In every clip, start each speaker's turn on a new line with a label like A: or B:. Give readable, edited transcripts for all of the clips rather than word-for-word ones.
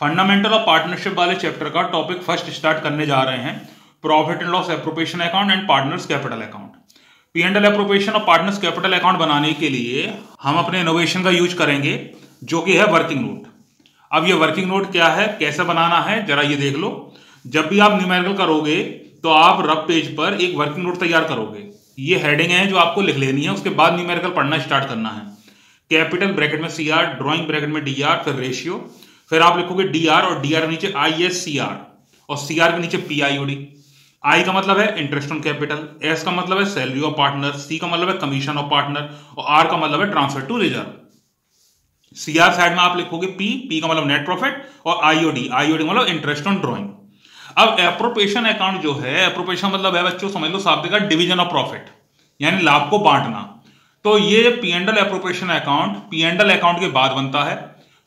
A: Fundamental of partnership वाले chapter का topic first start करने जा रहे हैं, profit and loss appropriation account and partners capital account. P and L appropriation और पार्टनर्स कैपिटल अकाउंट बनाने के लिए हम अपने इनोवेशन का यूज करेंगे, जो कि है वर्किंग नोट। अब ये वर्किंग नोट क्या है, कैसे बनाना है, जरा ये देख लो। जब भी आप न्यूमेरिकल करोगे तो आप रफ पेज पर एक वर्किंग नोट तैयार करोगे। ये हेडिंग है जो आपको लिख लेनी है, उसके बाद न्यूमेरिकल पढ़ना स्टार्ट करना है। कैपिटल ब्रैकेट में सी आर, ड्रॉइंग ब्रैकेट में डी आर, फिर रेशियो, फिर आप लिखोगे डी आर और डी आर के नीचे आई एस सी आर और सी आर के नीचे पी आई ओ डी। आई का मतलब है इंटरेस्ट ऑन कैपिटल, एस का मतलब है सैलरी ऑफ पार्टनर, सी का मतलब है कमीशन ऑफ पार्टनर और आर का मतलब है transfer to reserve. C R side में आप लिखोगे पी, पी का मतलब नेट प्रॉफिट और आईओडी, आईओडी मतलब इंटरेस्ट ऑन ड्रॉइंग। अब एप्रोप्रिएशन अकाउंट जो है, एप्रोप्रिएशन मतलब है बच्चों समझ लो शाब्दिक का डिवीजन ऑफ प्रॉफिट, यानी लाभ को बांटना। तो ये P and L appropriation account P and L account के बाद बनता है,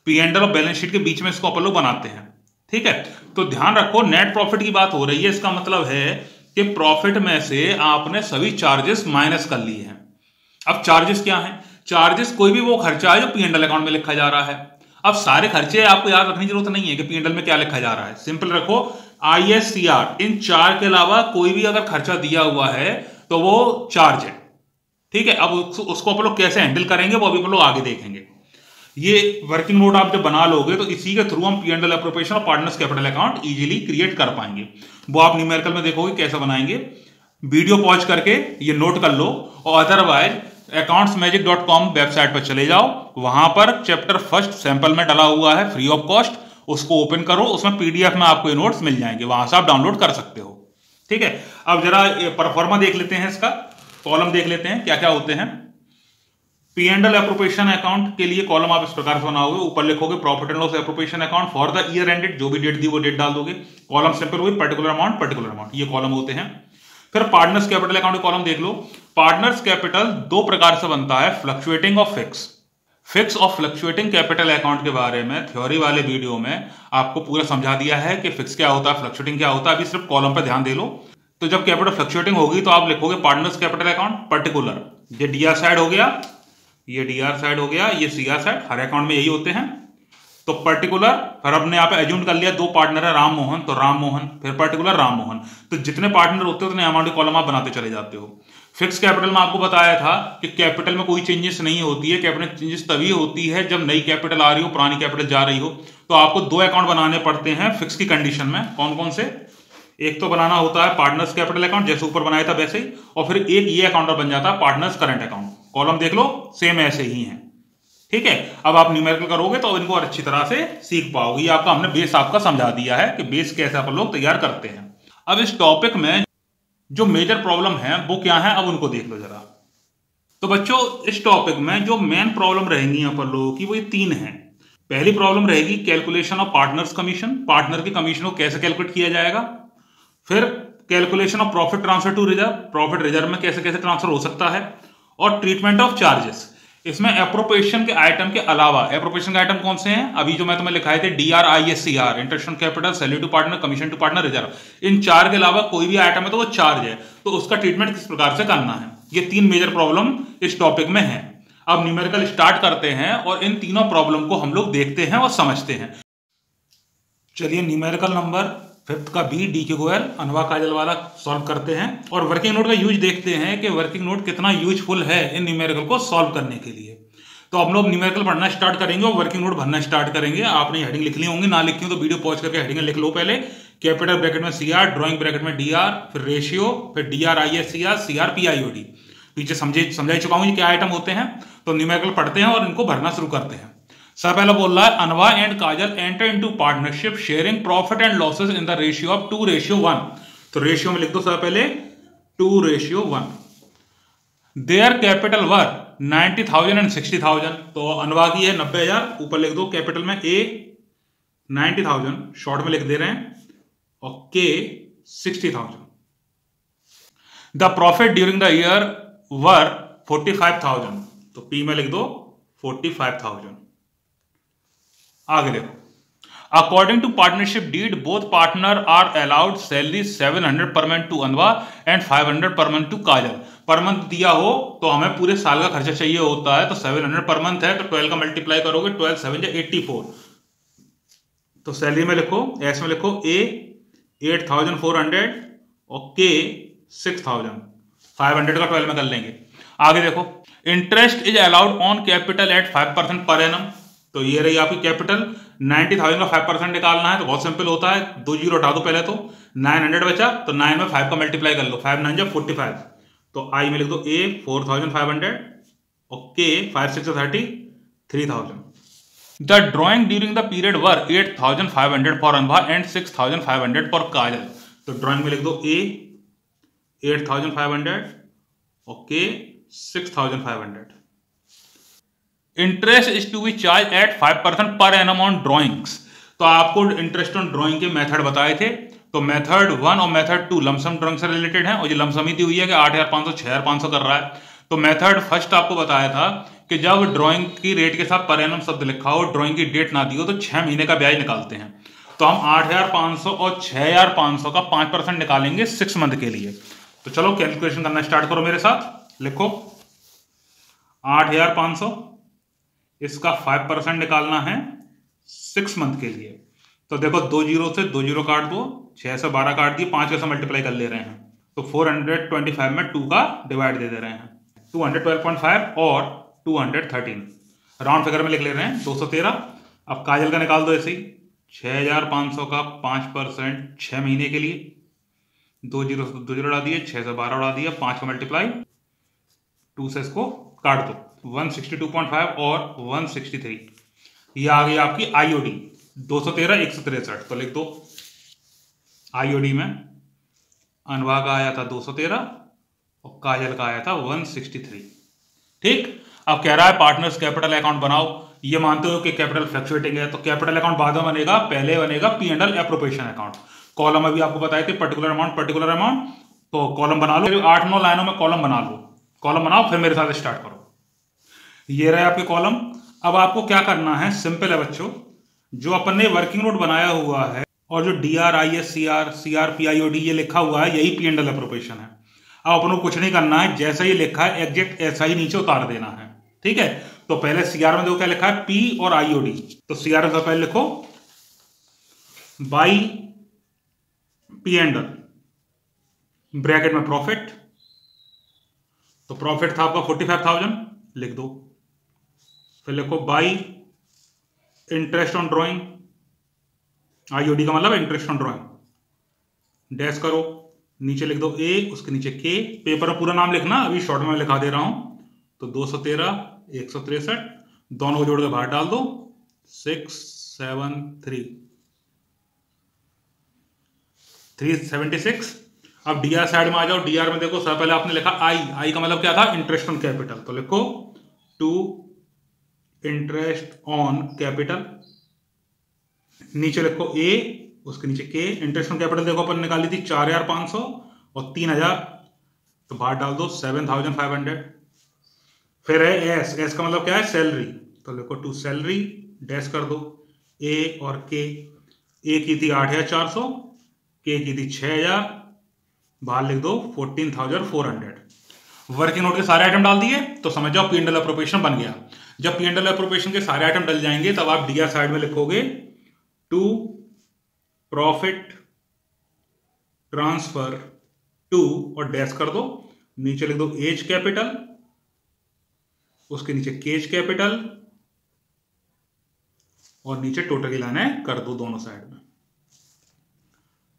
A: पी एंड एल और बैलेंस शीट के बीच में इसको अपन लोग बनाते हैं। ठीक है, तो ध्यान रखो नेट प्रॉफिट की बात हो रही है, इसका मतलब है कि प्रॉफिट में से आपने सभी चार्जेस माइनस कर लिए हैं। अब चार्जेस क्या हैं? चार्जेस कोई भी वो खर्चा है जो पी एंड एल अकाउंट में लिखा जा रहा है। अब सारे खर्चे आपको याद रखने की जरूरत नहीं है कि पी एंड एल में क्या लिखा जा रहा है, सिंपल रखो आई एस सी आर, इन चार के अलावा कोई भी अगर खर्चा दिया हुआ है तो वो चार्ज है। ठीक है, अब उसको अपन लोग कैसे हैंडल करेंगे वो अभी अपन लोग आगे देखेंगे। ये वर्किंग नोट आप जब बना लोगे तो इसी के थ्रू हम पी एंड एल एप्रोप्रिएशन और partners capital account easily create कर पाएंगे। वो आप न्यूमेरिकल में देखोगे कैसे बनाएंगे। वीडियो पॉज करके ये नोट कर लो और अदरवाइज accountsmagic.com वेबसाइट पर चले जाओ, वहां पर चैप्टर फर्स्ट सैंपल में डाला हुआ है फ्री ऑफ कॉस्ट, उसको ओपन करो, उसमें पीडीएफ में आपको ये नोट्स मिल जाएंगे, वहां से आप डाउनलोड कर सकते हो। ठीक है, अब जरा परफॉर्मा देख लेते हैं, इसका कॉलम देख लेते हैं क्या क्या होते हैं। P and L appropriation account के लिए कॉलम आप इस प्रकार से बनाओगे, ऊपर लिखोगे profit and loss appropriation account for the year ended, जो भी डेट दी वो डेट डाल दोगे। कॉलम सिंपल हुई पर्टिकुलर अमाउंट, ये कॉलम होते हैं। फिर पार्टनर्स कैपिटल अकाउंट का कॉलम देख लो। पार्टनर्स कैपिटल दो प्रकार से बनता है, फ्लक्चुएटिंग और फिक्स। फिक्स और फ्लक्चुएटिंग कैपिटल अकाउंट के बारे में थ्योरी वाले वीडियो में आपको पूरा समझा दिया है कि फिक्स क्या होता है, फ्लक्चुएटिंग क्या होता है। अभी सिर्फ कॉलम पर ध्यान दे लो। तो जब कैपिटल फ्लक्चुएटिंग होगी तो आप लिखोगे पार्टनर्स कैपिटल अकाउंट पर्टिकुलर, ये डी आर साइड हो गया, ये डी आर साइड हो गया, ये सी आर साइड, हर अकाउंट में यही होते हैं। तो पर्टिकुलर, फिर हमने यहाँ पे एज्यूम कर लिया दो पार्टनर है राम मोहन, तो राम मोहन, फिर पर्टिकुलर राम मोहन। तो जितने पार्टनर होते हैं उतने अमाउंट के कॉलम आप बनाते चले जाते हो। फिक्स कैपिटल में आपको बताया था कि कैपिटल में कोई चेंजेस नहीं होती है, कैपिटल चेंजेस तभी होती है जब नई कैपिटल आ रही हो, पुरानी कैपिटल जा रही हो। तो आपको दो अकाउंट बनाने पड़ते हैं फिक्स की कंडीशन में। कौन कौन से? एक तो बनाना होता है पार्टनर्स कैपिटल अकाउंट, जैसे ऊपर बनाया था वैसे ही, और फिर एक ये अकाउंट बन जाता है पार्टनर्स करंट अकाउंट। कॉलम देख लो सेम ऐसे ही है। ठीक है, अब आप न्यूमेरिकल करोगे तो इनको और अच्छी तरह से सीख पाओगे। आपका हमने बेस आपका समझा दिया है कि बेस कैसे आप लोग तैयार करते हैं। अब इस टॉपिक में जो मेजर प्रॉब्लम है वो क्या है, अब उनको देख लो जरा। तो बच्चों इस टॉपिक में जो मेन प्रॉब्लम रहेंगी यहाँ पर लोगों की वो ये तीन है। पहली प्रॉब्लम रहेगी calculation of partners commission, partner की कमीशन को कैसे कैलकुलेट किया जाएगा। फिर calculation of profit transfer to reserve, profit reserve में कैसे कैसे ट्रांसफर हो सकता है। और ट्रीटमेंट ऑफ चार्जेस। इसमें एप्रोप्रिएशन के आइटम के अलावा, एप्रोप्रिएशन के आइटम कौन से हैं अभी जो मैं तुम्हें लिखाए थे, D R I S C R, interest on capital, salary to partner, commission to partner, reserve. इन चार के अलावा कोई भी आइटम है तो वो चार्ज है, तो उसका ट्रीटमेंट किस प्रकार से करना है। ये तीन मेजर प्रॉब्लम इस टॉपिक में है। अब न्यूमेरिकल स्टार्ट करते हैं और इन तीनों प्रॉब्लम को हम लोग देखते हैं और समझते हैं। चलिए न्यूमेरिकल नंबर फिफ्थ का बी, डी के गोयल, अनवा काजल वाला सॉल्व करते हैं और वर्किंग नोट का यूज देखते हैं कि वर्किंग नोट कितना यूजफुल है इन न्यूमेरिकल को सॉल्व करने के लिए। तो हम लोग न्यूमेरिकल पढ़ना स्टार्ट करेंगे और वर्किंग नोट भरना स्टार्ट करेंगे। आपने हेडिंग लिख ली होंगी, ना लिखी हो तो वीडियो पॉज करके हेडिंग लिख लो पहले। कैपिटल ब्रैकेट में सी आर, ड्रॉइंग ब्रैकेट में डी आर, फिर रेशियो, फिर D R I S C R, C R P I O D. पीछे समझा चुका हूं ये क्या आइटम होते हैं। तो न्यूमेरिकल पढ़ते हैं और इनको भरना शुरू करते हैं। सब पहला बोल रहा है अनवा and Kajal enter into partnership sharing profit and losses in the ratio of 2:1। तो रेशियो में लिख दो सब पहले 2:1। Their capital were 90,000 and 60,000। तो अनवा की है 90,000, ऊपर लिख दो कैपिटल में ए 90,000, शॉर्ट में लिख दे रहे हैं, और K 60,000। The profit during the year were 45,000। तो पी में लिख दो 45,000। आगे देखो, according to partnership deed both partner are allowed salary 700 per month to अनवा and 500 per month to Kajal. Per month दिया हो तो हमें पूरे साल का खर्चा चाहिए होता है, तो 700 पर मंथ है तो 12 का मल्टीप्लाई करोगे, 12 7 84। तो सैलरी में लिखो, एस में लिखो ए 8,400 और के 6,500 का 12 में कर लेंगे। आगे देखो, interest is allowed on capital eight 5% per annum. तो ये रही आपकी कैपिटल, 90,000 का 5% निकालना है तो बहुत सिंपल होता है, 2 जीरो हटा दो पहले, तो 900 बचा, तो 9 में 5 का मल्टीप्लाई कर लो, 5 9 जब 45, तो आई में लिख दो ए 4,500 और के 5 6 30 3,000। The drawing during the period were 8,500 for Anubha and 6,500 for Kajal. तो ड्रॉइंग में लिख दो ए 8,500 और K 6,500। Interest is to be charged at 5% per annum on drawings. तो आपको इंटरेस्ट ऑन ड्रॉइंग के मेथड बताए थे, तो मेथड 1 और मेथड 2 लमसम ड्रॉइंग से रिलेटेड है, और ये लमसम ही दी हुई है कि 8,500 6,500 कर रहा है। तो मेथड फर्स्ट आपको बताया था कि जब ड्रॉइंग की रेट के साथ पर एनम शब्द लिखा हो, ड्रॉइंग की डेट ना दी हो, तो 6 महीने का ब्याज निकालते हैं। तो हम 8,500 और 6,500 का 5% निकालेंगे 6 मंथ के लिए। तो चलो कैलकुलेशन करना स्टार्ट करो मेरे साथ। लिखो 8,500, इसका 5% निकालना है 6 मंथ के लिए। तो देखो 2 जीरो से 2 जीरो काट दो, 6 से 12 काट दिए, 5 से मल्टीप्लाई कर ले रहे हैं, तो 425 में 2 का डिवाइड दे दे रहे हैं, 212.5 और 213 राउंड फिगर में लिख ले रहे हैं 213। अब काजल का निकाल दो ऐसे ही, 6,500 का 5% 6 महीने के लिए, 2 जीरो से 2 जीरो उड़ा दिए, 6 से 12 उड़ा दिया, 5 का मल्टीप्लाई, 2 से इसको काट दो, 162.5 और 163। ये आ गई आपकी आईओडी 213 163। तो लिख दो आईओडी में अनवा का आया था 213 और काजल का आया था 163। ठीक, अब कह रहा है पार्टनर्स कैपिटल अकाउंट बनाओ। ये मानते हो कि कैपिटल फ्लक्चुएटिंग है, तो कैपिटल अकाउंट बाद में बनेगा, पहले बनेगा P&L एप्रोप्रिएशन अकाउंट। कॉलम अभी आपको बताए थे पर्टिकुलर अमाउंट, तो कॉलम बना लो, 8-9 लाइनों में कॉलम बना लो, कॉलम बनाओ, फिर मेरे साथ स्टार्ट करो। ये रहे आपके कॉलम। अब आपको क्या करना है, सिंपल है बच्चों, जो अपन ने वर्किंग नोट बनाया हुआ है और जो DRIS CR PIOD ये लिखा हुआ है, यही P&L एप्रोप्रिएशन है। अब अपन को कुछ नहीं करना है, जैसा ये लिखा है एग्जैक्ट ऐसा ही नीचे उतार देना है। ठीक है, तो पहले CR में देखो क्या लिखा है, P और IOD। तो CR में पहले लिखो बाई P&L ब्रैकेट में प्रॉफिट, तो प्रॉफिट था आपका 45,000, लिख दो। फिर लिखो by interest on drawing, IOD का मतलब इंटरेस्ट ऑन ड्रॉइंग, डैश करो, नीचे लिख दो ए, उसके नीचे के, पेपर में पूरा नाम लिखना, अभी शॉर्ट में लिखा दे रहा हूं। तो 213 163 दोनों को जोड़ के बाहर डाल दो, 673 376। अब DR साइड में आ जाओ, DR में देखो सबसे पहले आपने लिखा आई का मतलब क्या था, इंटरेस्ट ऑन कैपिटल, तो लिखो टू इंटरेस्ट ऑन कैपिटल, नीचे लिखो ए, उसके नीचे के, इंटरेस्ट ऑन कैपिटल देखो अपन निकाली थी 4,500 और 3,000, तो बाहर डाल दो 7,500। फिर है एस का मतलब क्या है, सैलरी, तो लिखो टू सैलरी, डैश कर दो, ए और के, ए की थी 8,400, के की थी 6,000, बाहर लिख दो 14,400। वर्किंग नोट के सारे आइटम डाल दिए, तो समझ जाओ P&L एप्रोप्रिएशन बन गया। जब P&L एप्रोप्रिएशन के सारे आइटम डल जाएंगे, तब आप DR साइड में लिखोगे टू प्रॉफिट ट्रांसफर टू और डैश कर दो, नीचे लिख दो एज कैपिटल, उसके नीचे केज कैपिटल, और नीचे टोटल की लाइनें कर दो दोनों साइड में।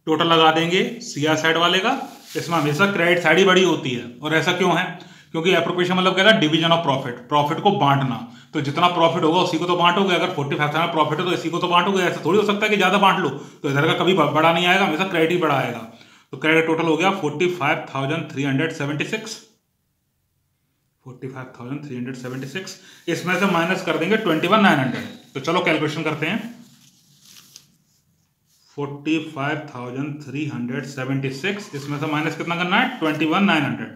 A: टोटल लगा देंगे CR साइड वाले का, इसमें हमेशा क्रेडिट साइड ही बड़ी होती है। और ऐसा क्यों है, क्योंकि एप्रोप्रिएशन मतलब क्या था, डिवीजन ऑफ प्रॉफिट, प्रॉफिट को बांटना। तो जितना प्रॉफिट होगा उसी को तो बांटोगे, अगर 45,000 प्रॉफिट है तो इसी को तो बांटोगे, ऐसा थोड़ी हो सकता है कि ज्यादा बांट लो, तो इधर का कभी बड़ा नहीं आएगा, हमेशा क्रेडिट ही बड़ा आएगा। तो क्रेडिट टोटल हो गया 45,376, 45,376, इसमें से माइनस कर देंगे 21,900। तो चलो कैलकुलेशन करते हैं, 45,376, इसमें से माइनस कितना करना है, 21,900।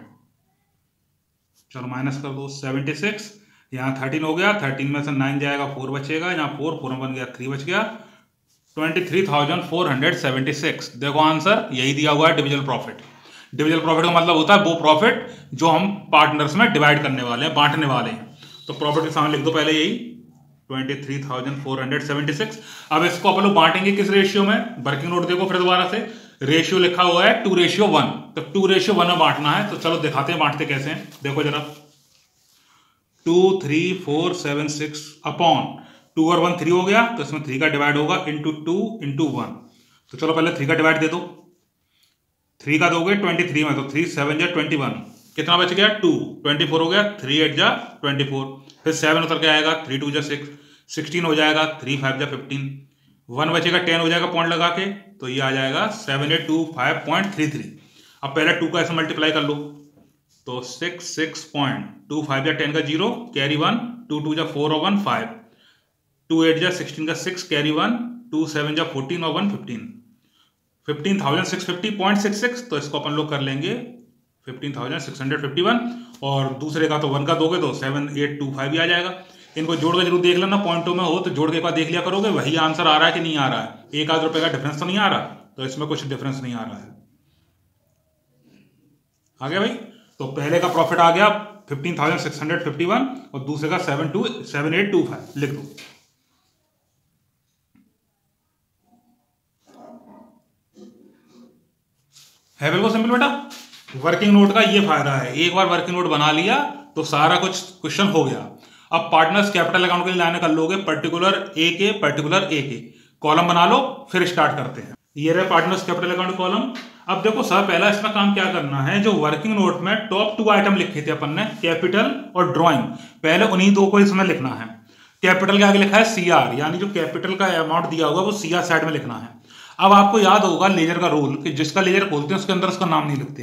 A: चलो माइनस कर दो 76, यहाँ 13 हो गया, 13 में से 9 जाएगा, 4 बचेगा, यहाँ 4 में बन गया, 3 बच गया, 23,476। देखो आंसर यही दिया हुआ है, डिविजन प्रॉफिट। डिविजन प्रॉफिट का मतलब होता है वो प्रॉफिट जो हम पार्टनर्स में डिवाइड करने वाले हैं, बांटने वाले हैं। तो प्रॉफिट के सामने लिख दो पहले यही 23,476। अब इसको अपन लोग बांटेंगे किस रेशियो में? वर्किंग नोट देखो फिर दोबारा से, रेशियो लिखा हुआ है 2:1, तो 2:1 में बांटना है। तो चलो दिखाते हैं बांटते कैसे हैं। देखो जरा, 23476 अपॉन 2 और 1 3 हो गया, तो इसमें 3 का डिवाइड होगा इंटू 2 इंटू 1। तो चलो पहले 3 का डिवाइड दे दो, 3 का दोगे 23 में, तो 3 7 जा 21, कितना बच गया 2, 24 हो गया, 3 8 जा 24, फिर 7 उतर के आएगा, 3 2 जा 6, 16 हो जाएगा, 3 5 जा 15, 1 बचेगा 10 हो जाएगा पॉइंट लगा के, तो ये आ जाएगा 7825.33। अब पहले 2 का ऐसे मल्टीप्लाई कर लो, तो 66.25 जा 10 का 0 कैरी 1, 2 2 जा 4 और 1 5, 2 8 जा 16 का 6 कैरी 1, 2 7 जा 14 और 1 15, 15,650.66। तो इसको अपन लोग कर लेंगे 15,651, और दूसरे का तो 1 का दोगे तो 7825 भी आ जाएगा। इनको जोड़ के जरूर देख लेना, पॉइंटों में हो तो जोड़ के एक बार देख लिया करोगे, वही आंसर आ रहा है कि नहीं आ रहा है, 1 रुपए का डिफरेंस तो नहीं आ रहा, तो इसमें कुछ डिफरेंस नहीं आ रहा है। आ गया भाई? तो पहले का प्रॉफिट आ गया 15,651 और दूसरे का 7825 लिख दो। है बिल्कुल सिंपल बेटा। वर्किंग नोट का ये फायदा है, एक बार वर्किंग नोट बना लिया तो सारा कुछ क्वेश्चन हो गया। अब पार्टनर्स कैपिटल अकाउंट के लिए लाने कर लोगे पर्टिकुलर ए के कॉलम बना लो, फिर स्टार्ट करते हैं। ये रहे पार्टनर्स कैपिटल अकाउंट कॉलम। अब देखो सर, पहला इसमें काम क्या करना है, जो वर्किंग नोट में टॉप 2 आइटम लिखे थे अपन ने, कैपिटल और ड्रॉइंग, पहले उन्हीं 2 को इसमें लिखना है। कैपिटल के आगे लिखा है सीआर, यानी जो कैपिटल का अमाउंट दिया होगा वो सीआर साइड में लिखना है। अब आपको याद होगा लेजर का रूल कि जिसका लेजर खोलते हैं उसके अंदर उसका नाम नहीं लिखते,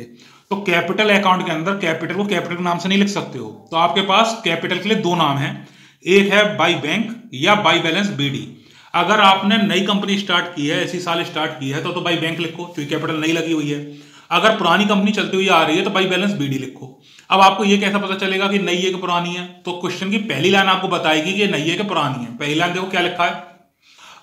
A: तो कैपिटल अकाउंट के अंदर कैपिटल को कैपिटल के नाम से नहीं लिख सकते हो। तो आपके पास कैपिटल के लिए 2 नाम हैं, एक है बाई बैंक या बाई बैलेंस बीडी। अगर आपने नई कंपनी स्टार्ट की है, इसी साल स्टार्ट की है, तो बाई बैंक लिखो क्योंकि कैपिटल नई लगी हुई है। अगर पुरानी कंपनी चलती हुई आ रही है तो बाई बैलेंस बीडी लिखो। अब आपको ये कैसा पता चलेगा कि नई है कि पुरानी है? तो क्वेश्चन की पहली लाइन आपको बताएगी कि नई है कि पुरानी है। पहली लाइन देखो क्या लिखा है,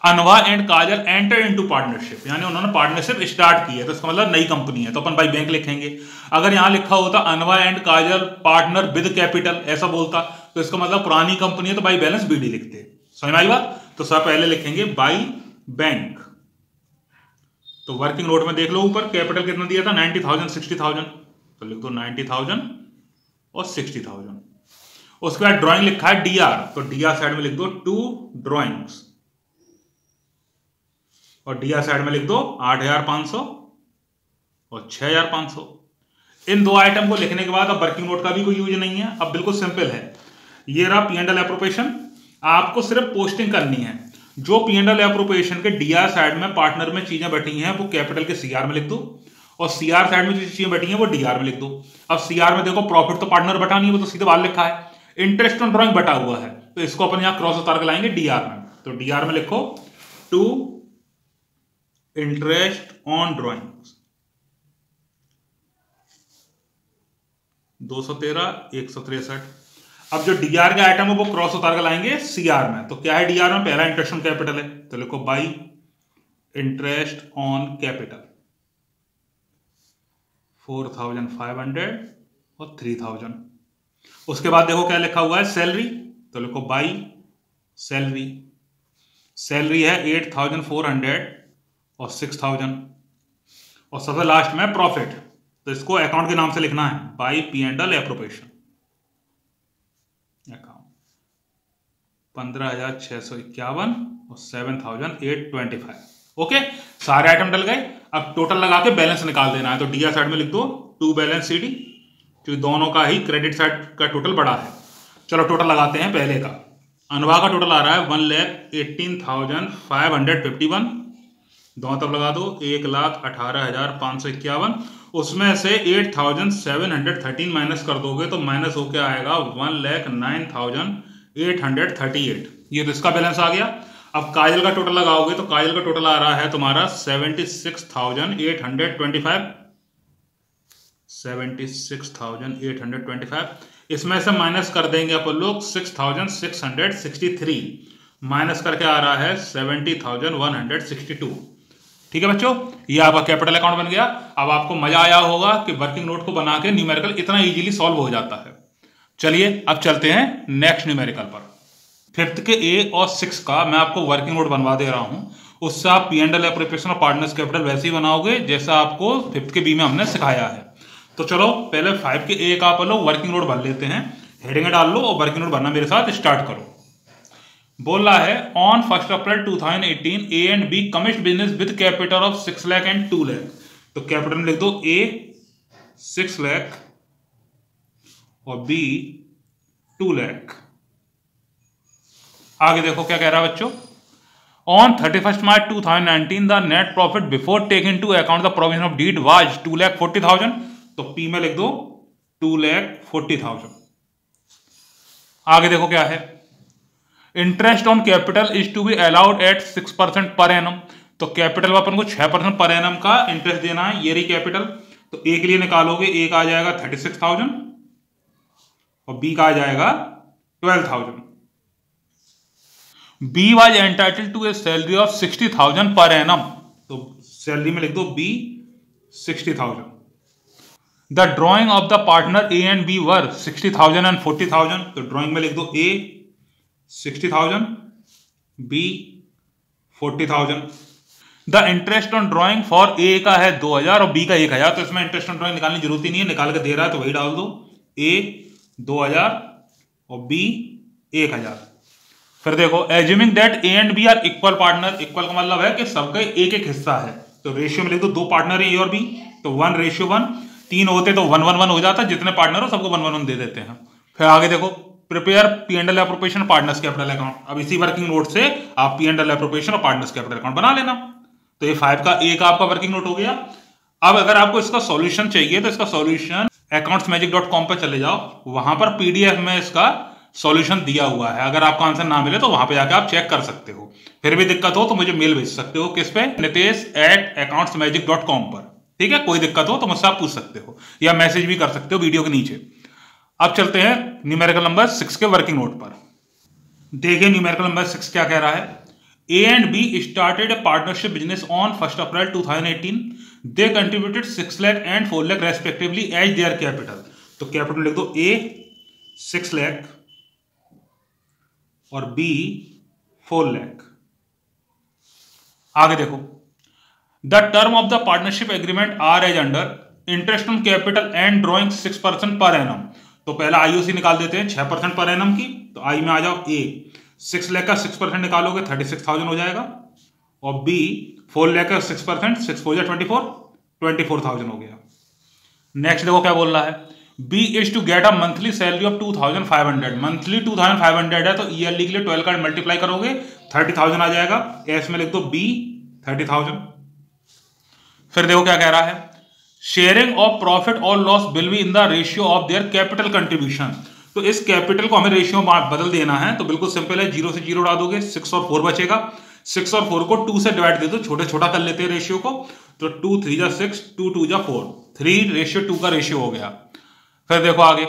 A: अनवा and Kajal enter into partnership, यानी उन्होंने पार्टनरशिप स्टार्ट की है, तो इसका मतलब नई कंपनी है, तो अपन बाई बैंक लिखेंगे। अगर यहां लिखा होता अनवा and Kajal partner with capital, ऐसा बोलता, तो इसका मतलब पुरानी कंपनी है, तो बाई बैलेंस बीडी लिखते। समझ में आई बात? तो सब पहले लिखेंगे बाई बैंक। तो वर्किंग नोट में देख लो ऊपर कैपिटल कितना दिया था, 90,000 60,000, तो लिख दो 90,000 और 60,000। उसके बाद ड्राइंग लिखा है डीआर, तो डीआर साइड में लिख दो 2 ड्राइंग्स, और डीआर साइड में लिख दो 8,500 और 6,500। इन 2 आइटम को लिखने के बाद अब वर्किंग नोट का भी कोई यूज नहीं है, अब बिल्कुल सिंपल है। ये रहा P&L एप्रोप्रिएशन, आपको सिर्फ पोस्टिंग करनी है। जो P&L एप्रोप्रिएशन के डीआर साइड में पार्टनर में चीजें बैठी हैं वो कैपिटल के सीआर में लिख दो, और सीआर साइड में जो चीजें बैठी हैं वो डीआर में लिख दो। अब सीआर में देखो प्रॉफिट तो पार्टनर बटा नहीं है, वो तो सीधे बाहर लिखा है, इंटरेस्ट ऑन ड्राइंग बटा हुआ है, तो इसको अपन यहां क्रॉस उतार के लाएंगे डीआर में। तो डीआर में लिखो 2 इंटरेस्ट ऑन ड्राइंग्स, 213 163। अब जो डीआर का आइटम है वो क्रॉस उतार कर लाएंगे सीआर में। तो क्या है डीआर में? पहला इंटरेस्ट ऑन कैपिटल है, तो लिखो बाई इंटरेस्ट ऑन कैपिटल 4,500 और 3,000। उसके बाद देखो क्या लिखा हुआ है सैलरी, तो लिखो बाई सैलरी, सैलरी है 8,400 और 6,000। और सबसे लास्ट में प्रॉफिट, तो इसको अकाउंट के नाम से लिखना है बाई P&L एप्रोप्रिएशन अकाउंट 15,651 और 7,825। ओके, सारे आइटम डल गए। अब टोटल लगा के बैलेंस निकाल देना है, तो डीआर साइड में लिख दो 2 बैलेंस CD, क्योंकि दोनों का ही क्रेडिट साइड का टोटल बड़ा है। चलो टोटल लगाते हैं। पहले का अनवा का टोटल आ रहा है 1,18,551, दोनों तरफ लगा दो 1,18,551। उसमें से 8,713 माइनस कर दोगे तो माइनस होके आएगा 1,09,838। ये तो इसका बैलेंस आ गया। अब काजल का टोटल लगाओगे तो काजल का टोटल आ रहा है तुम्हारा 76,825, 76,825। इसमें से माइनस कर देंगे अपन लोग 6,663, माइनस करके आ रहा है 70,162। ठीक है बच्चों, ये आपका कैपिटल अकाउंट बन गया। अब आपको मजा आया होगा कि वर्किंग नोट को बना के न्यूमेरिकल इतना इजीली सॉल्व हो जाता है। चलिए अब चलते हैं नेक्स्ट न्यूमेरिकल पर। फिफ्थ के ए और सिक्स का मैं आपको वर्किंग नोट बनवा दे रहा हूं, उससे आप P&L एप्रोप्रिएशन और पार्टनर्स कैपिटल वैसे ही बनाओगे जैसा आपको फिफ्थ के बी में हमने सिखाया है। तो चलो पहले 5 के ए का आप लो वर्किंग नोट भर लेते हैं, हेडिंग डाल लो और वर्किंग नोट भरना मेरे साथ स्टार्ट करो। बोल रहा है on 1 April 2018 A and B commenced business with capital of 6 lakh and 2 lakh. तो कैपिटल में लिख दो ए 6 लाख और बी 2 लाख। आगे देखो क्या कह रहा है बच्चों, on 31 March 2019 the net profit before taking to account the provision of deed was 2,40,000। तो पी में लिख दो 2,40,000। आगे देखो क्या है, interest on capital is to be allowed at 6% per annum. तो कैपिटल अपन को 6% पर एनम का इंटरेस्ट देना है, ये रही कैपिटल। तो ए के लिए निकालोगे, ए का आ जाएगा 36,000 और बी का आ जाएगा 12,000। B was entitled to a salary of 60,000 per annum. तो सैलरी में लिख दो B 60,000। The drawing of the partner A and B were 60,000 and 40,000। तो ड्रॉइंग में लिख दो A 60,000 B 40,000। The interest on drawing for A का है 2,000 और बी का 1,000। तो इसमें इंटरेस्ट ऑन ड्रॉइंग निकालने की जरूरत ही नहीं है, निकाल के दे रहा है तो वही डाल दो, ए 2,000 और बी 1,000। फिर देखो assuming that A and B are equal partner. Equal का मतलब है कि सबका एक एक हिस्सा है। तो रेशियो में लिख दो, दो पार्टनर है ए और बी, तो 1:1। 3 होते तो 1:1 हो जाता, जितने पार्टनर हो सबको 1:1 दे देते हैं। फिर आगे देखो prepare P&L appropriation partners capital account. अब इसी वर्किंग नोट से आप P&L एप्रोप्रिएशन और पार्टनर्स कैपिटल अकाउंट बना लेना। तो ये 5 का ए का आपका वर्किंग नोट हो गया। अब अगर आपको इसका सॉल्यूशन चाहिए तो इसका सॉल्यूशन accountsmagic.com पर चले जाओ, वहां पर PDF में इसका सॉल्यूशन दिया हुआ है। अगर आपको आंसर ना मिले तो वहां पे जाकर आप चेक कर सकते हो। फिर भी दिक्कत हो तो मुझे मेल भेज सकते हो, किस पे, nitesh@accountsmagic.com पर। ठीक है, कोई दिक्कत हो तो मुझसे आप पूछ सकते हो या मैसेज भी कर सकते हो वीडियो के नीचे। अब चलते हैं न्यूमेरिकल नंबर 6 के वर्किंग नोट पर। देखिए न्यूमेरिकल नंबर 6 क्या कह रहा है, A and B started a partnership business on 1 April 2018। They contributed 6 lakh and 4 lakh respectively as their capital. तो कैपिटल लिख दो ए 6 लाख और बी 4 लाख। आगे देखो the term of the partnership agreement are as under interest on capital and drawing 6% per annum. तो पहला IOC निकाल देते हैं 6% पर एनम की। तो आई में आ जाओ, ए 6 लाख का 6% निकालोगे 36,000 हो जाएगा, और बी 4 लाख का 6%, 6 हो जाए 24,000 हो गया। नेक्स्ट देखो क्या बोल रहा है, B is to get a monthly salary of 2,500। Monthly 2,500 है तो ईयरली के लिए 12 का मल्टीप्लाई करोगे 30,000 आ जाएगा। एस में लिख दो बी 30,000। फिर देखो क्या कह रहा है, शेयरिंग ऑफ प्रॉफिट और loss will be in the ratio of their capital contribution. तो इस कैपिटल को हमें रेशियो बदल देना है। तो बिल्कुल सिंपल है, 0 से 0 उड़ा दोगे, 6 और 4 बचेगा। 6 और 4 को 2 से डिवाइड दे दो, छोटे छोटा कर लेते हैं रेशियो को। तो 2 3 जा 6, 2 2 जा 4, 3:2 का रेशियो हो गया। फिर देखो आगे,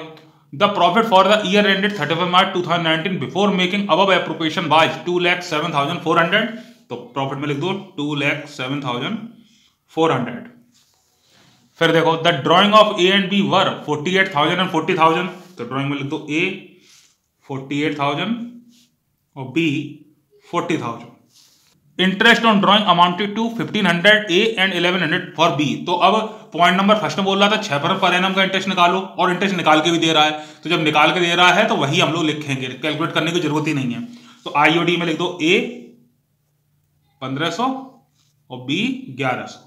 A: the profit for the year ended 31 March 2019 before making above appropriation was 2,07,400। तो प्रॉफिट में लिख दो 2,07,400। फिर देखो the drawing of A and B were 48,000 and 40,000। तो ड्रॉइंग में लिख दो ए 48,000 और B 40,000। Interest on drawing amounted to 1,500 A and 1,100 for B. तो अब पॉइंट नंबर फर्स्ट में बोल रहा था 6% पर एनम का इंटरेस्ट निकालो, और इंटरेस्ट निकाल के भी दे रहा है। तो जब निकाल के दे रहा है तो वही हम लोग लिखेंगे, कैलकुलेट करने की जरूरत ही नहीं है। तो आईओडी में लिख दो ए 1,500 और बी 1,100।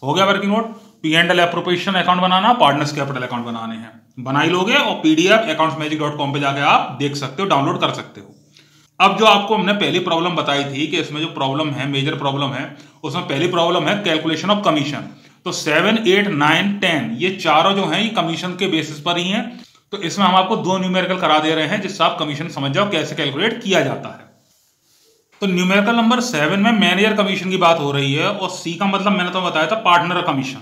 A: हो गया working note. P&L appropriation account बनाना, पार्टनर्स कैपिटल अकाउंट बनाने हैं, बना ही लोगे और PDF accountsmagic.com पे जाके आप देख सकते हो, डाउनलोड कर सकते हो। अब जो आपको हमने पहली प्रॉब्लम बताई थी कि इसमें जो प्रॉब्लम है, मेजर प्रॉब्लम है, उसमें पहली प्रॉब्लम है कैलकुलेशन ऑफ कमीशन। तो 7, 8, 9, 10 ये चारों जो हैं ये कमीशन के बेसिस पर ही हैं। तो इसमें हम आपको 2 न्यूमेरिकल करा दे रहे हैं जिससे आप कमीशन समझ जाओ कैसे कैलकुलेट किया जाता है। तो न्यूमेरिकल नंबर 7 में मैनेजर कमीशन की बात हो रही है, और सी का मतलब मैंने तो बताया था पार्टनर कमीशन।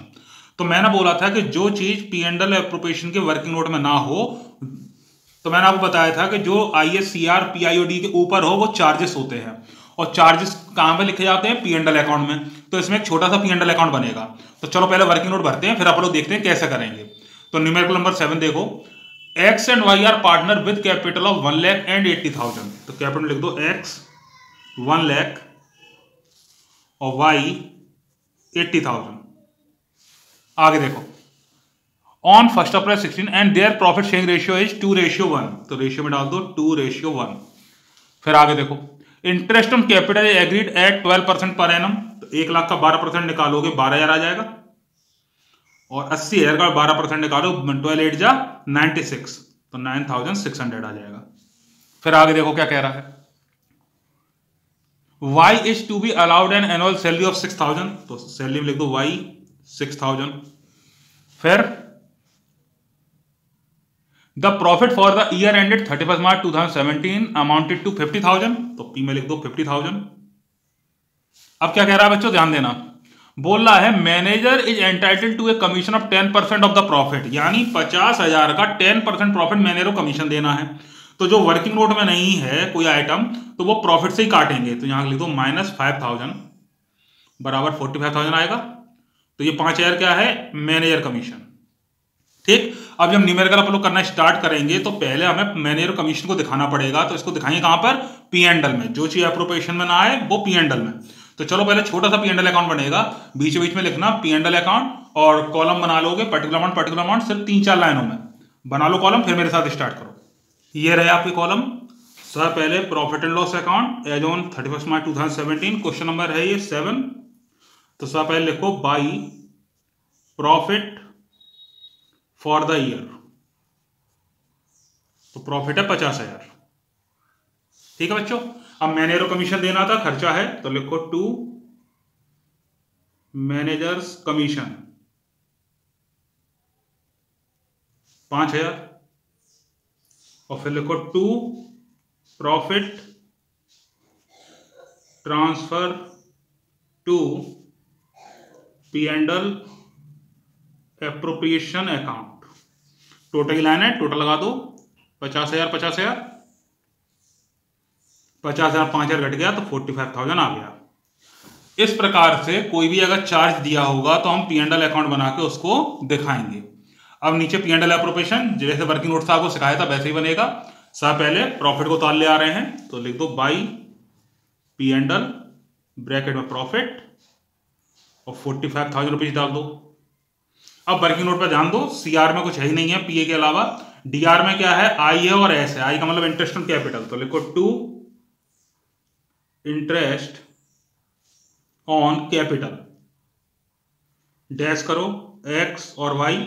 A: तो मैंने बोला था कि जो चीज P&L एप्रोप्रिएशन के वर्किंग नोट में ना हो, तो मैंने आपको बताया था कि जो ISCR PIOD के ऊपर हो वो चार्जेस होते हैं, और चार्जेस कहां पे लिखे जाते हैं, P&L अकाउंट में। तो इसमें एक छोटा सा P&L अकाउंट बनेगा। तो चलो पहले वर्किंग नोट भरते हैं, फिर आप लोग देखते हैं कैसे करेंगे। तो न्यूमेरिकल नंबर 7 देखो, X and Y are partner with capital of 1,80,000। तो कैपिटल लिख दो एक्स 1 लाख और वाई 80,000। आगे देखो, on 1 April 16 and their profit sharing ratio is 2:1। तो रेशियो में डाल दो 2:1। फिर आगे देखो, interest on capital agreed at 12% per annum. तो 1 लाख का 12% निकालोगे 12,000 आ जाएगा, और 80,000 का 12% निकालो 12 8 जा 96, तो 9,600 आ जाएगा। फिर आगे देखो क्या कह रहा है, y is to be allowed an annual salary of 6,000। तो सैलरी में लिख दो y 6,000। फिर the profit for the year ended 31 March 2017 amounted to 50,000। तो P में लिख दो 50,000। अब क्या कह रहा है बच्चों, ध्यान देना, बोल रहा है manager is entitled to a commission of 10% of the profit, यानी 50,000 का 10% प्रॉफिट मैनेजर को कमीशन देना है। तो जो वर्किंग नोट में नहीं है कोई आइटम, तो वो प्रॉफिट से ही काटेंगे। तो यहां लिख दो -5,000 बराबर 45,000 आएगा। तो ये 5,000 क्या है, मैनेजर कमीशन। ठीक, अब जब न्यूमेरिकल आप लोग करना स्टार्ट करेंगे तो पहले हमें मैनेजर कमीशन को दिखाना पड़ेगा। तो इसको दिखाएंगे कहां पर, पी एंड एल में। जो चीज एप्रोप्रिएशन में ना आए वो पी एंड एल में। तो चलो पहले छोटा सा पी एंड एल अकाउंट बनेगा, बीच बीच में लिखना पी एंड एल अकाउंट, और कॉलम बना लोगे पर्टिकुलर अमाउंट सिर्फ 3-4 लाइनों में बना लो कॉलम। फिर मेरे साथ स्टार्ट करो। ये रहे आपके कॉलम। सर पहले profit and loss account as on 31 March 2017, question number है ये 7। तो सर पहले लिखो by profit for the year. तो प्रॉफिट है 50,000। ठीक है बच्चों, अब मैनेजर कमीशन देना था, खर्चा है, तो लिखो टू मैनेजर्स कमीशन 5,000, और फिर लिखो to profit transfer to P and L appropriation account. Total line है, टोटल लगा दो 50,000 50,000 50,000 5,000 घट गया तो 45,000 आ गया। इस प्रकार से कोई भी अगर चार्ज दिया होगा तो हम पी एंड एल अकाउंट बना के उसको दिखाएंगे। अब नीचे पी एंड एल एप्रोप्रिएशन जैसे वर्किंग नोट आपको सिखाया था वैसे ही बनेगा। सब पहले प्रॉफिट को ताल ले आ रहे हैं, तो लिख दो by P and L bracket में प्रॉफिट और 45,000 रुपीज डाल दो। अब वर्किंग नोट पर ध्यान दो, सीआर में कुछ है ही नहीं है पीए के अलावा, डीआर में क्या है, आई है और एस है। आई का मतलब इंटरेस्ट ऑन कैपिटल, तो लिखो to interest on capital, dash करो एक्स और वाई।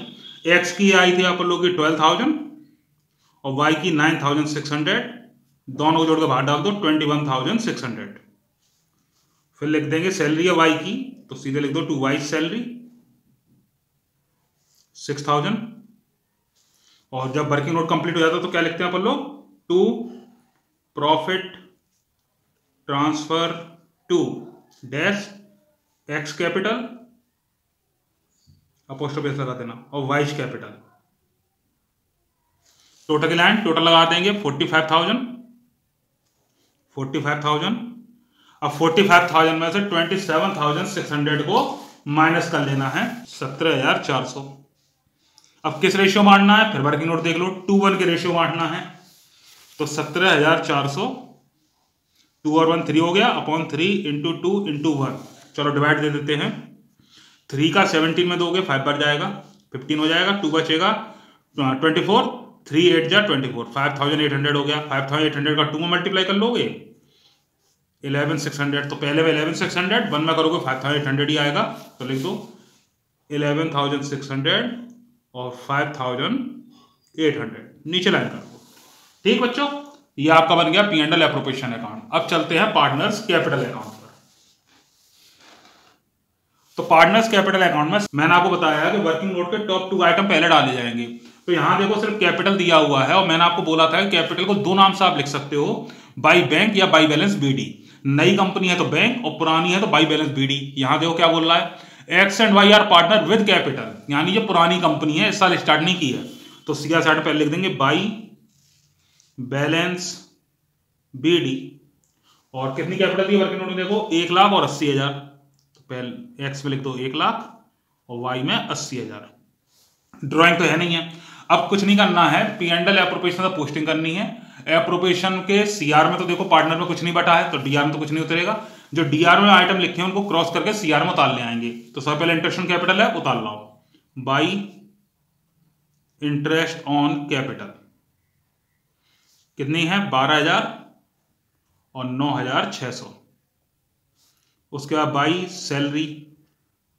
A: एक्स की आई थी आप लोगों की 12,000 और वाई की 9,600, दोनों को जोड़ के बाहर डाल दो 21,600। फिर लिख देंगे सैलरी है वाई की, तो सीधे लिख दो टू वाई सैलरी 6,000। और जब वर्किंग नोट कंप्लीट हो जाता तो क्या लिखते हैं अपन लोग, to profit transfer to dash X capital apostrophe लगा देना और वाइज कैपिटल। टोटल की लाइन टोटल लगा देंगे 45,000। अब 45,000 में से 27,600 को माइनस कर लेना है 17,400। अब किस रेशियो बांटना है, फिर वर्किंग नोट देख लो, 2:1 के रेशियो बांटना है। तो 17,400 2 और 1 3 हो गया, अपॉन 3 इंटू 2 इंटू 1। चलो डिवाइड दे देते हैं। 3 का 17 में दोगे 5 बढ़ जाएगा, 15 हो जाएगा, 2 बचेगा 24, 3 8 जा 24, 5,800 हो गया। 5,800 का 2 में मल्टीप्लाई कर लोगे 11,600। तो पहले में 11,600 1 में करोगे 5,800 ही आएगा। तो लिख दो 11,600 और 5,800 नीचे लाइन कर दो। ठीक बच्चों, ये आपका बन गया P and L appropriation account. अब चलते हैं पार्टनर्स कैपिटल अकाउंट पर। तो पार्टनर्स कैपिटल अकाउंट में मैंने आपको बताया कि वर्किंग नोट के टॉप 2 आइटम पहले डाले जाएंगे। तो यहां देखो सिर्फ कैपिटल दिया हुआ है, और मैंने आपको बोला था कि कैपिटल को 2 नाम से आप लिख सकते हो, बाई बैंक या बाई बैलेंस बीडी। नई कंपनी है तो बैंक और पुरानी है तो बाई बैलेंस बीडी। यहां देखो क्या बोल रहा है, X and Y are partner with capital, यानी ये पुरानी कंपनी है, इस साल स्टार्ट नहीं की है। तो सीधा साइड पहले लिख देंगे बाई बैलेंस बीडी, और कितनी कैपिटल दी वर्किंग नोट में देखो 1,80,000। तो पहले एक्स में लिख दो 1 लाख और वाई में 80,000। ड्राइंग तो है नहीं है। अब कुछ नहीं करना है, पी एंड एल एप्रोप्रिएशन से पोस्टिंग करनी है। एप्रोप्रिएशन के सीआर में तो देखो पार्टनर में कुछ नहीं बटा है, तो डीआर में तो कुछ नहीं उतरेगा। जो डीआर में आइटम लिखे हैं उनको क्रॉस करके सीआर में उतार ले आएंगे। तो सबसे पहले इंटरेस्ट ऑन कैपिटल है, उतार लाओ, बाई इंटरेस्ट ऑन कैपिटल कितनी है 12,000 और 9,600। उसके बाद बाई सैलरी,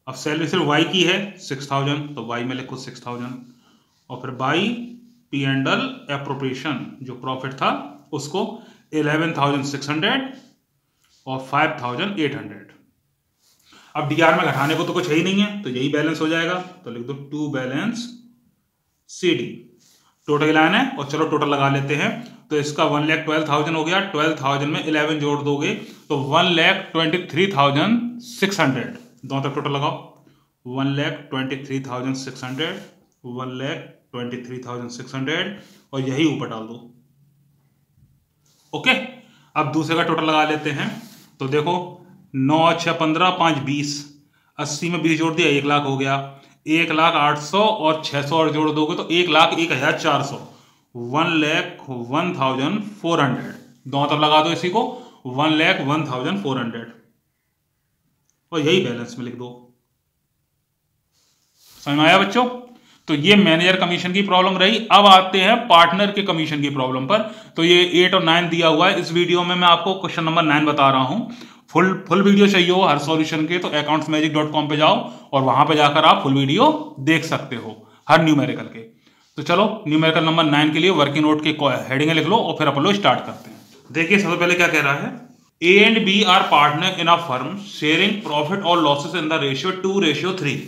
A: अब सैलरी सिर्फ वाई की है 6,000, तो वाई में लिखो 6,000। और फिर by P and L appropriation, जो प्रॉफिट था उसको 11,600 और 5,800। अब डीआर में घटाने को तो कुछ है ही नहीं है, तो यही बैलेंस हो जाएगा, तो लिख दो to balance C D. Total line है और चलो टोटल लगा लेते हैं। तो इसका 1,12,000 हो गया, 12,000 में 11 जोड़ दोगे तो 1,23,600। दोनों तक टोटल लगाओ, 1,23,600, 1,23,600 और यही ऊपर डाल दो। ओके, अब दूसरे का टोटल लगा लेते हैं। तो देखो 9 6 15 5 20, 80 में 20 जोड़ दिया 1 लाख हो गया। 1,08,000 और 600 और जोड़ दोगे तो 1,01,400, 1,01,400। दोनों तरफ लगा दो इसी को, 1,01,400 और यही बैलेंस में लिख दो। समझ में आया बच्चों? तो ये मैनेजर कमीशन की प्रॉब्लम रही। अब आते हैं पार्टनर के कमीशन की प्रॉब्लम पर। तो ये 8 और 9 दिया हुआ है। इस वीडियो में मैं आपको क्वेश्चन नंबर 9 बता रहा हूं। फुल वीडियो चाहिए हो हर सॉल्यूशन के तो accountsmagic.com पे जाओ और वहां पे जाकर आप फुल वीडियो देख सकते हो हर न्यूमेरिकल के। तो चलो न्यूमेरिकल नंबर 9 के लिए वर्किंग नोट की हेडिंग लिख लो और फिर अपन लोग स्टार्ट करते हैं। देखिए सबसे पहले क्या कह रहा है, A and B are partner in a firm sharing profit और लॉसेस इन द रेशियो 2:3।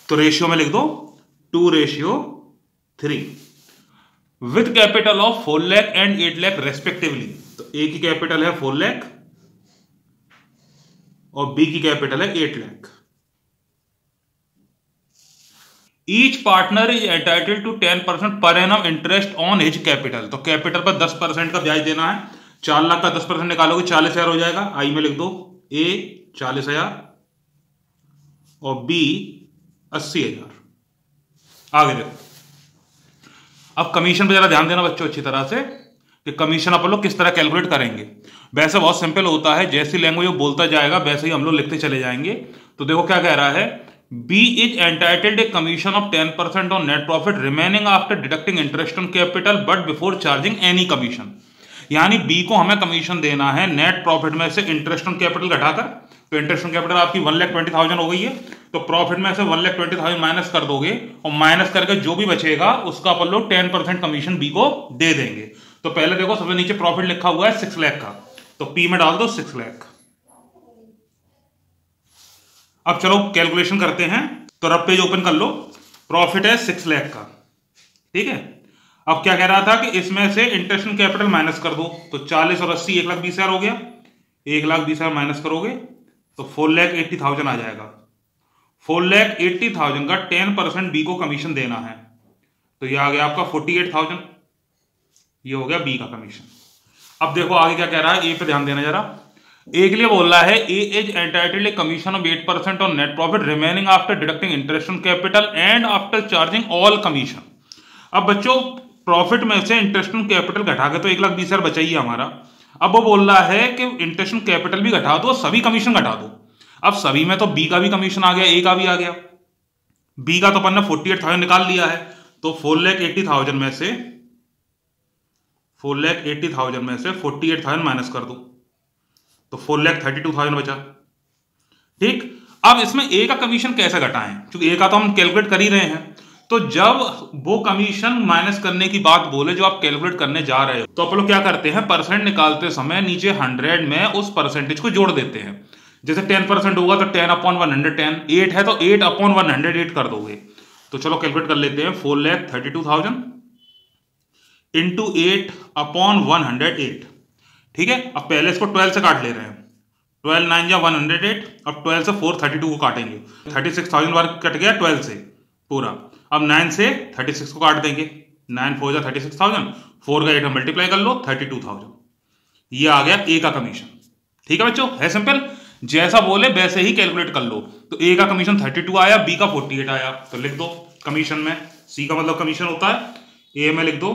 A: तो रेशियो में लिख दो 2:3 with capital of 4 lakh and 8 lakh respectively. तो ए की कैपिटल है 4 लाख और बी की कैपिटल है 8 lakh. Each partner is entitled to 10% per annum interest on his capital. तो कैपिटल पर 10% का ब्याज देना है। 4 लाख का 10% निकालोगे 40,000 हो जाएगा। आई में लिख दो ए 40,000 और बी 80,000। आगे देखो, अब कमीशन पर जरा ध्यान देना बच्चों अच्छी तरह से कि कमीशन अपन लोग किस तरह कैलकुलेट करेंगे। वैसे बहुत सिंपल होता है, जैसी लैंग्वेज वो बोलता जाएगा वैसे ही हम लोग लिखते चले जाएंगे। तो देखो क्या कह रहा है, B is entitled a commission of 10% on net profit remaining after deducting interest on capital but before charging any commission. यानी बी को हमें कमीशन देना है नेट प्रॉफिट में से इंटरेस्ट ऑन कैपिटल घटाकर। तो इंटरेस्ट ऑन कैपिटल आपकी 1,20,000 हो गई है, तो प्रॉफिट में से 1,20,000 माइनस कर दोगे और माइनस करके जो भी बचेगा उसका अपन लोग 10% कमीशन बी को दे देंगे। तो पहले देखो सबसे नीचे प्रॉफिट लिखा हुआ है 6 लाख का, तो पी में डाल दो 6 लाख। अब चलो कैलकुलेशन करते हैं। तो रफ पेज ओपन कर लो, प्रॉफिट है 6 लाख का, ठीक है। अब क्या कह रहा था कि इसमें से इंटरेस्ट ऑन कैपिटल माइनस कर दो, तो 40 और 80 1,20,000 हो गया। 1,20,000 माइनस करोगे तो 4,80,000 आ जाएगा। 4,80,000 का 10% बी को कमीशन देना है, तो ये आ गया आपका 48,000। ये हो गया बी का कमीशन। अब देखो आगे क्या कह रहा है, ए पे ध्यान देना जरा। ए के लिए बोल रहा है A is entitled a commission of 8% on net profit remaining after deducting interest on capital and after charging all commission. अब बच्चों प्रॉफिट में से इंटरेस्ट ऑन कैपिटल घटा के तो 1,20,000 बचा ही हमारा। अब वो बोल रहा है कि इंटरेस्ट ऑन कैपिटल भी घटा दो, सभी कमीशन घटा दो। अब सभी में तो बी का भी कमीशन आ गया, ए का भी आ गया। बी का तो अपन ने 48,000 निकाल लिया है, तो 4,80,000 में से 48,000 माइनस कर दो तो 4,32,000 बचा। ठीक, अब इसमें ए का कमीशन कैसे घटाएं, क्योंकि ए का तो हम कैलकुलेट कर ही रहे हैं। तो जब वो कमीशन माइनस करने की बात बोले जो आप कैलकुलेट करने जा रहे हो, तो आप लोग क्या करते हैं, परसेंट निकालते समय नीचे 100 में उस परसेंटेज को जोड़ देते हैं। जैसे 10% होगा तो 10/110, 8 है तो 8/108 कर दोगे। तो चलो कैलकुलेट कर लेते हैं, 4,32,000 इंटू 8/108। ठीक है, अब पहले इसको 12 से काट ले रहे हैं, 12 9 या 108। अब 12 से 432 को काटेंगे, 36,000 बार कट गया 12 से पूरा। अब 9 से 36 को काट देंगे, 9 4 जा 36,000, 4 का 8 मल्टीप्लाई कर लो 32,000। ये आ गया ए का कमीशन। ठीक है बच्चों, है सिंपल, जैसा बोले वैसे ही कैलकुलेट कर लो। तो ए का कमीशन 32 आया, बी का 48 आया। तो लिख दो कमीशन में, सी का मतलब कमीशन होता है, ए में लिख दो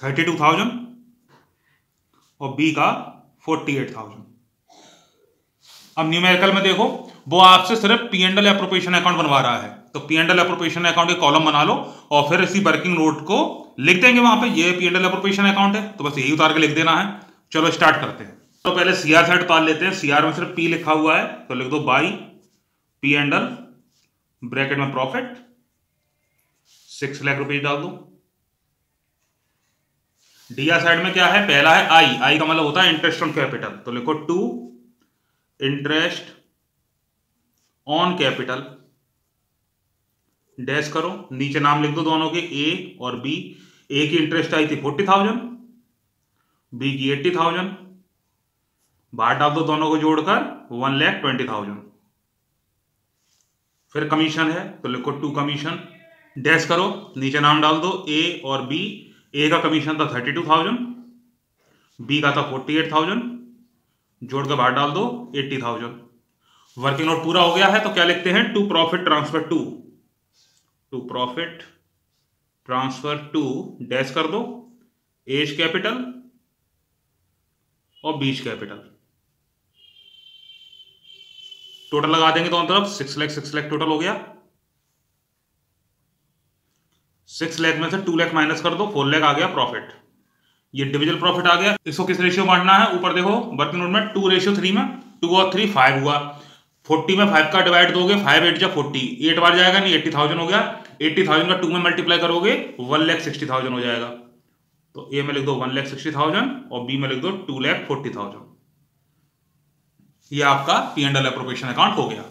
A: 32,000 और बी का 48,000। अब न्यूमेरिकल में देखो, वो आपसे सिर्फ P and L appropriation account बनवा रहा है, तो P and L appropriation account के कॉलम बना लो और फिर इसी वर्किंग नोट को लिख देंगे वहां पे, ये P and L appropriation account है, तो बस यही उतार के लिख देना है। चलो स्टार्ट करते हैं। तो पहले सीआर साइड उतार लेते हैं। सीआर में सिर्फ पी लिखा हुआ है, तो लिख दो by P and L bracket में प्रॉफिट 6 लाख रुपए डाल दो। डीआर साइड में क्या है, पहला है आई, आई का मतलब होता है इंटरेस्ट ऑन कैपिटल, तो लिखो 2 इंटरेस्ट ऑन कैपिटल डैश करो, नीचे नाम लिख दो दोनों के ए और बी। ए की इंटरेस्ट आई थी 40,000, बी की 80,000, बाहर डाल दो दोनों को जोड़कर 1,20,000। फिर कमीशन है, तो लिखो 2 कमीशन डैश करो, नीचे नाम डाल दो ए और बी। ए का कमीशन था 32,000, बी का था 48,000, जोड़ के बाहर डाल दो 80,000। वर्किंग नोट पूरा हो गया है, तो क्या लिखते हैं, to profit transfer to profit transfer to dash कर दो एज कैपिटल और बीच कैपिटल। टोटल लगा देंगे दोनों तरफ, 6 लाख टोटल हो गया। 6 लाख में से 2 लाख माइनस कर दो, 4 लाख आ गया प्रॉफिट। ये डिविजल प्रॉफिट आ गया। इसको किस रेशियो बांटना है, ऊपर देखो वर्किंग नोट में 2:3 में 2 और 3 5 हुआ। 40 में 5 का डिवाइड दोगे, 5 8 जा 40, 8 बार जाएगा नहीं, 80,000 हो गया। 80,000 का 2 में मल्टीप्लाई करोगे 1,60,000 हो जाएगा। तो ए में लिख दो 1,60,000 और बी में लिख दो 2,40,000। ये आपका P and L appropriation account हो गया।